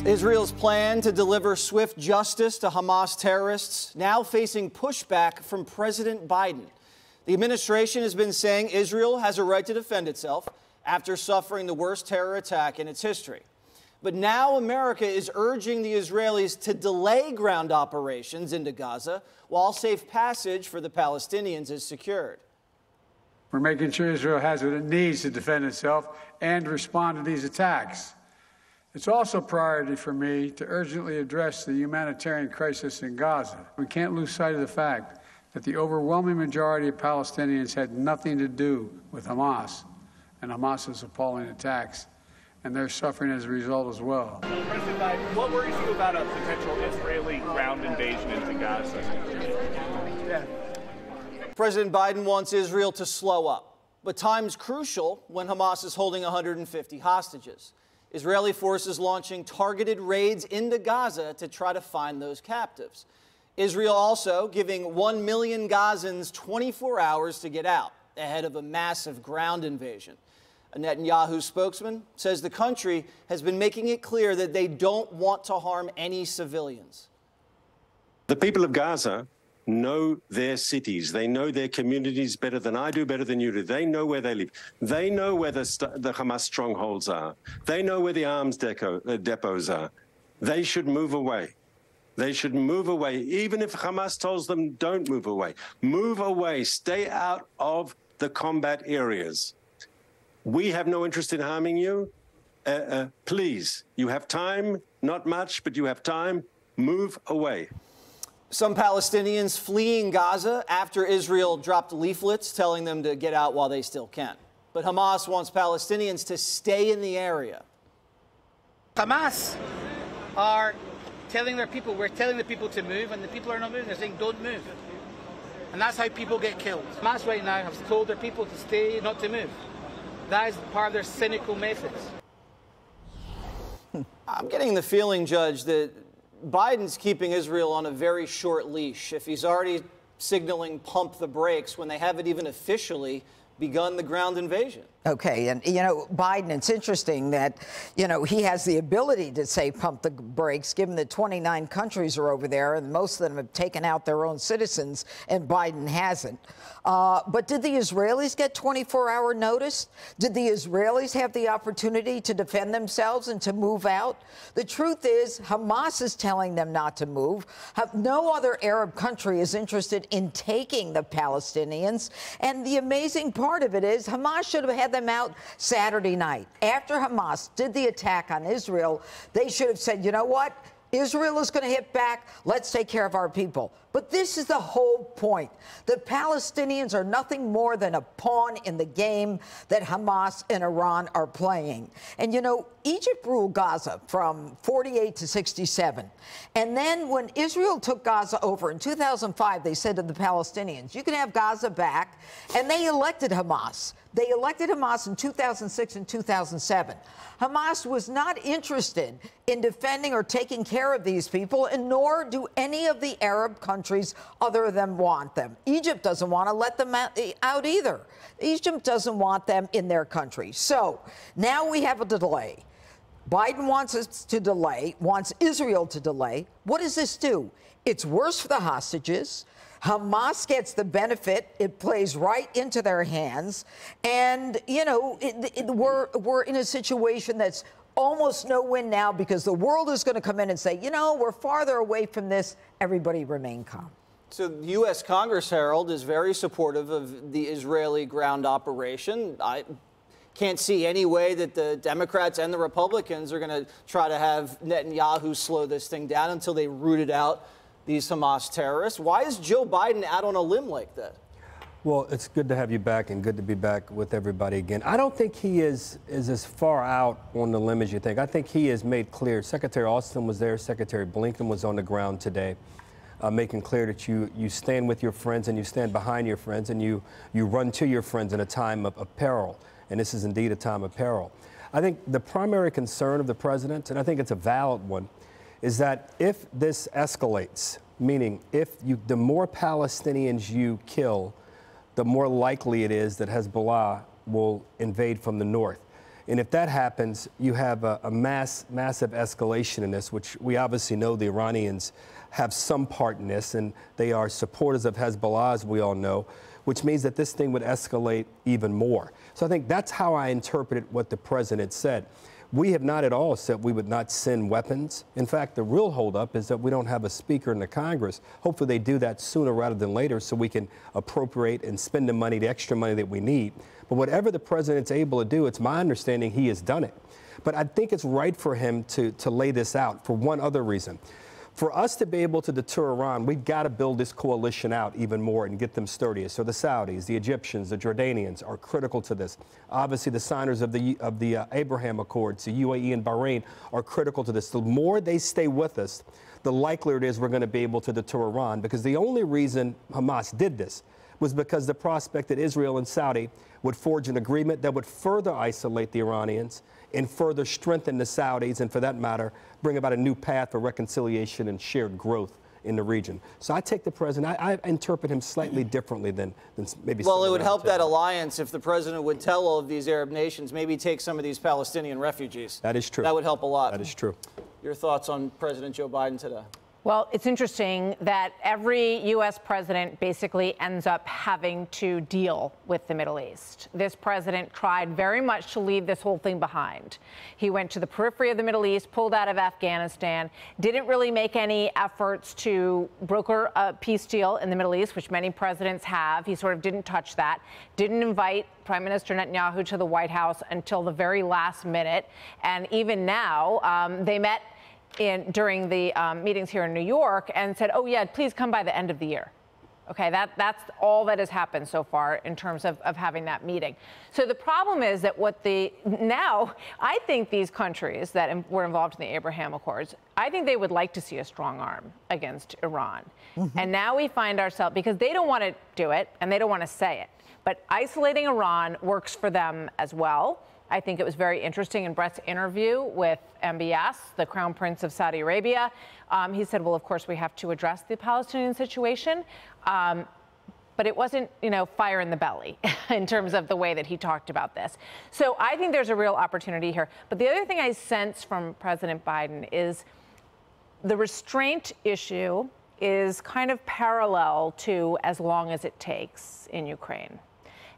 Israel's plan to deliver swift justice to Hamas terrorists now facing pushback from President Biden. The administration has been saying Israel has a right to defend itself after suffering the worst terror attack in its history. But now America is urging the Israelis to delay ground operations into Gaza while safe passage for the Palestinians is secured. We're making sure Israel has what it needs to defend itself and respond to these attacks. It's also a priority for me to urgently address the humanitarian crisis in Gaza. We can't lose sight of the fact that the overwhelming majority of Palestinians had nothing to do with Hamas and Hamas's appalling attacks, and they're suffering as a result as well. President Biden, what worries you about a potential Israeli ground invasion into Gaza? President Biden wants Israel to slow up, but time's crucial when Hamas is holding 150 hostages. Israeli forces launching targeted raids into Gaza to try to find those captives. Israel also giving 1 million Gazans 24 hours to get out ahead of a massive ground invasion. A Netanyahu spokesman says the country has been making it clear that they don't want to harm any civilians. The people of Gaza know their cities. They know their communities better than I do, better than you do. They know where they live. They know where the Hamas strongholds are. They know where the arms depots are. They should move away. They should move away, even if Hamas tells them don't move away. Move away. Stay out of the combat areas. We have no interest in harming you. Please, you have time, not much, but you have time. Move away. Some Palestinians fleeing Gaza after Israel dropped leaflets telling them to get out while they still can. But Hamas wants Palestinians to stay in the area. Hamas are telling their people, we're telling the people to move, and the people are not moving. They're saying, don't move. And that's how people get killed. Hamas right now have told their people to stay, not to move. That is part of their cynical methods. I'm getting the feeling, Judge, that Biden's keeping Israel on a very short leash if he's already signaling pump the brakes when they haven't even officially begun the ground invasion. Okay, and, Biden, it's interesting that, he has the ability to say pump the brakes, given that 29 countries are over there, and most of them have taken out their own citizens, and Biden hasn't. But did the Israelis get 24-hour notice? Did the Israelis have the opportunity to defend themselves and to move out? The truth is, Hamas is telling them not to move. No other Arab country is interested in taking the Palestinians. And the amazing part of it is, Hamas should have had them out Saturday night. After Hamas did the attack on Israel, they should have said, you know what? Israel is going to hit back. Let's take care of our people. But this is the whole point. The Palestinians are nothing more than a pawn in the game that Hamas and Iran are playing. And, Egypt ruled Gaza from 48 to 67. And then when Israel took Gaza over in 2005, they said to the Palestinians, you can have Gaza back. And they elected Hamas. They elected Hamas in 2006 and 2007. Hamas was not interested in defending or taking care of these people, and nor do any of the Arab countries other than want them. Egypt doesn't want to let them out either. Egypt doesn't want them in their country. So now we have a delay. Biden wants us to delay, wants Israel to delay. What does this do? It's worse for the hostages. Hamas gets the benefit. It plays right into their hands. And, we're in a situation that's almost no win now because the world is going to come in and say, we're farther away from this. Everybody remain calm. So the U.S. Congress, Harold, is very supportive of the Israeli ground operation. I can't see any way that the Democrats and the Republicans are going to try to have Netanyahu slow this thing down until they root it out, these Hamas terrorists. Why is Joe Biden out on a limb like that? Well, it's good to have you back and good to be back with everybody again. I don't think he is as far out on the limb as you think. I think he has made clear. Secretary Austin was there. Secretary Blinken was on the ground today, making clear that you stand with your friends and you stand behind your friends and you run to your friends in a time of peril. And this is indeed a time of peril. I think the primary concern of the president, and I think it's a valid one, is that if this escalates, meaning the more Palestinians you kill, the more likely it is that Hezbollah will invade from the north. And if that happens, you have a massive escalation in this, which we obviously know the Iranians have some part in this, and they are supporters of Hezbollah, as we all know, which means that this thing would escalate even more. So I think that's how I interpreted what the president said. We have not at all said we would not send weapons. In fact, the real holdup is that we don't have a speaker in the Congress. Hopefully they do that sooner rather than later so we can appropriate and spend the money, the extra money that we need. But whatever the president's able to do, it's my understanding he has done it. But I think it's right for him to lay this out for one other reason. For us to be able to deter Iran, we've got to build this coalition out even more and get them sturdier. So the Saudis, the Egyptians, the Jordanians are critical to this. Obviously, the signers of the Abraham Accords, the UAE and Bahrain, are critical to this. The more they stay with us, the likelier it is we're going to be able to deter Iran, because the only reason Hamas did this was because the prospect that Israel and Saudi would forge an agreement that would further isolate the Iranians and further strengthen the Saudis, and for that matter, bring about a new path for reconciliation and shared growth in the region. So I take the president, I interpret him slightly differently than maybe. Well, it would help that alliance if the president would tell all of these Arab nations, maybe take some of these Palestinian refugees. That is true. That would help a lot. That is true. Your thoughts on President Joe Biden today? Well, it's interesting that every U.S. president basically ends up having to deal with the Middle East. This president tried very much to leave this whole thing behind. He went to the periphery of the Middle East, pulled out of Afghanistan, didn't really make any efforts to broker a peace deal in the Middle East, which many presidents have. He sort of didn't touch that, didn't invite Prime Minister Netanyahu to the White House until the very last minute. And even now, they met during the meetings here in New York and said, oh, yeah, please come by the end of the year. OK, that's all that has happened so far in terms of having that meeting. So the problem is that now I think these countries that were involved in the Abraham Accords, I think they would like to see a strong arm against Iran. Mm-hmm. And now we find ourselves, because they don't want to do it and they don't want to say it, but isolating Iran works for them as well. I think it was very interesting in Brett's interview with MBS, the Crown Prince of Saudi Arabia. He said, well, of course, we have to address the Palestinian situation. But it wasn't, fire in the belly in terms of the way that he talked about this. So I think there's a real opportunity here. But the other thing I sense from President Biden is the restraint issue is kind of parallel to as long as it takes in Ukraine.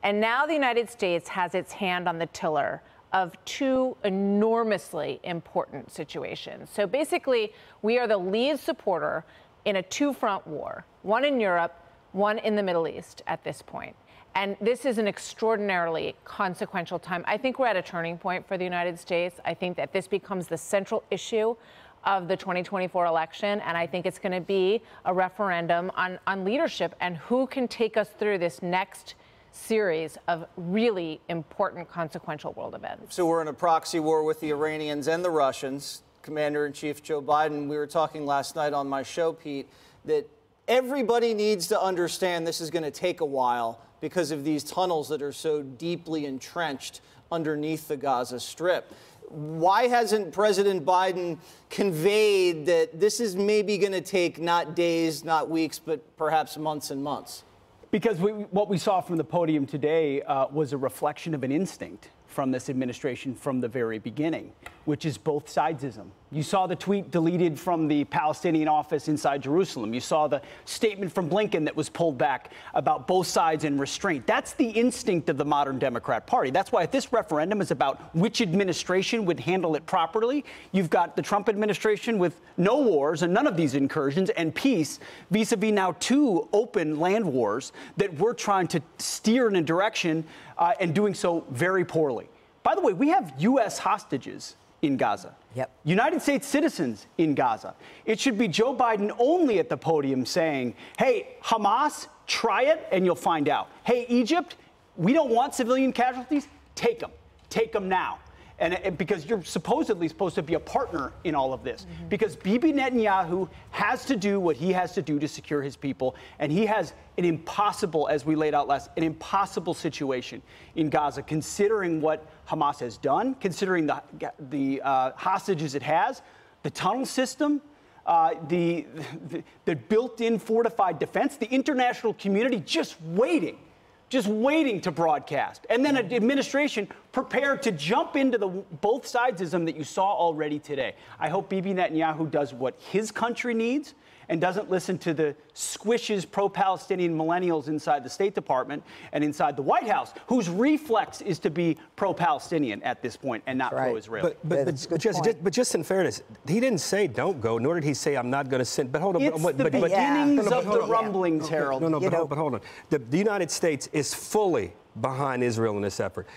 And now the United States has its hand on the tiller of two enormously important situations. So basically, we are the lead supporter in a two-front war, one in Europe, one in the Middle East at this point. And this is an extraordinarily consequential time. I think we're at a turning point for the United States. I think that this becomes the central issue of the 2024 election. And I think it's going to be a referendum on leadership and who can take us through this next series of really important, consequential world events. So we're in a proxy war with the Iranians and the Russians. Commander-in-Chief Joe Biden, we were talking last night on my show, Pete, that everybody needs to understand this is going to take a while because of these tunnels that are so deeply entrenched underneath the Gaza Strip. Why hasn't President Biden conveyed that this is maybe going to take not days, not weeks, but perhaps months and months? Because what we saw from the podium today was a reflection of an instinct from this administration from the very beginning, which is both sidesism. You saw the tweet deleted from the Palestinian office inside Jerusalem. You saw the statement from Blinken that was pulled back about both sides and restraint. That's the instinct of the modern Democrat Party. That's why if this referendum is about which administration would handle it properly, you've got the Trump administration with no wars and none of these incursions and peace vis-a-vis now two open land wars that we're trying to steer in a direction and doing so very poorly. By the way, we have U.S. hostages in Gaza. Yep. United States citizens in Gaza. It should be Joe Biden only at the podium saying, hey, Hamas, try it and you'll find out. Hey, Egypt, we don't want civilian casualties. Take them. Take them now. And because you're supposedly supposed to be a partner in all of this. Mm-hmm. Because Bibi Netanyahu has to do what he has to do to secure his people. And he has an impossible, as we laid out last, an impossible situation in Gaza, considering what Hamas has done, considering the hostages it has, the tunnel system, the built-in fortified defense, the international community just waiting to broadcast. And then an administration prepared to jump into the both sidesism that you saw already today. I hope Bibi Netanyahu does what his country needs and doesn't listen to the squishes pro-Palestinian millennials inside the State Department and inside the White House, whose reflex is to be pro-Palestinian at this point and not pro-Israeli. But just in fairness, he didn't say don't go, nor did he say I'm not going to send. But hold on. It's the beginnings of the rumblings, Harold. But hold on. The United States is fully behind Israel in this effort.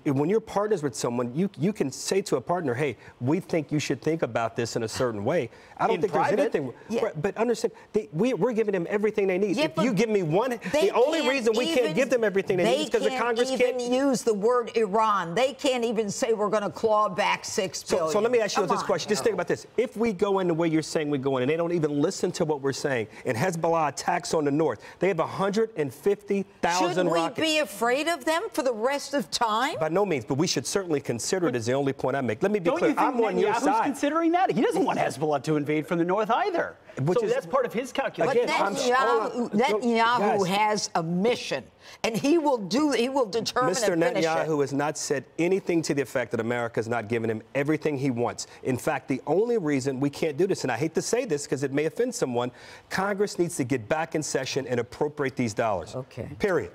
When you're partners with someone, you can say to a partner, hey, we think you should think about this in a certain way. I don't think there's anything. But understand, we're giving them everything they need. If you give me one, the only reason we can't give them everything they need is because the Congress can't even use the word Iran. They can't even say we're going to claw back $6 billion. So let me ask you this question. Just think about this. If we go in the way you're saying we go in, and they don't even listen to what we're saying, and Hezbollah attacks on the north, they have 150,000 Shouldn't rockets. we be afraid of them for the rest of time? By no means, but we should certainly consider it as the only point I make. Let me be clear. I'm on your side. Who's considering that? He doesn't want Hezbollah to invade from the north either. So that's part of his calculation. But Netanyahu has a mission, and he will determine Mr. and finish Netanyahu has not said anything to the effect that America has not given him everything he wants. In fact, the only reason we can't do this, and I hate to say this because it may offend someone, Congress needs to get back in session and appropriate these dollars. Okay. Period.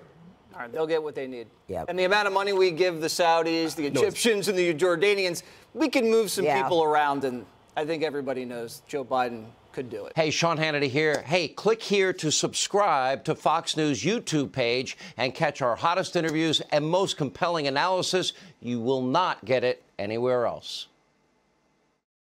All right, they'll get what they need. Yep. And the amount of money we give the Saudis, the Egyptians, and the Jordanians, we can move some people around, and I think everybody knows Joe Biden could do it. Hey, Sean Hannity here. Hey, click here to subscribe to Fox News YouTube page and catch our hottest interviews and most compelling analysis. You will not get it anywhere else.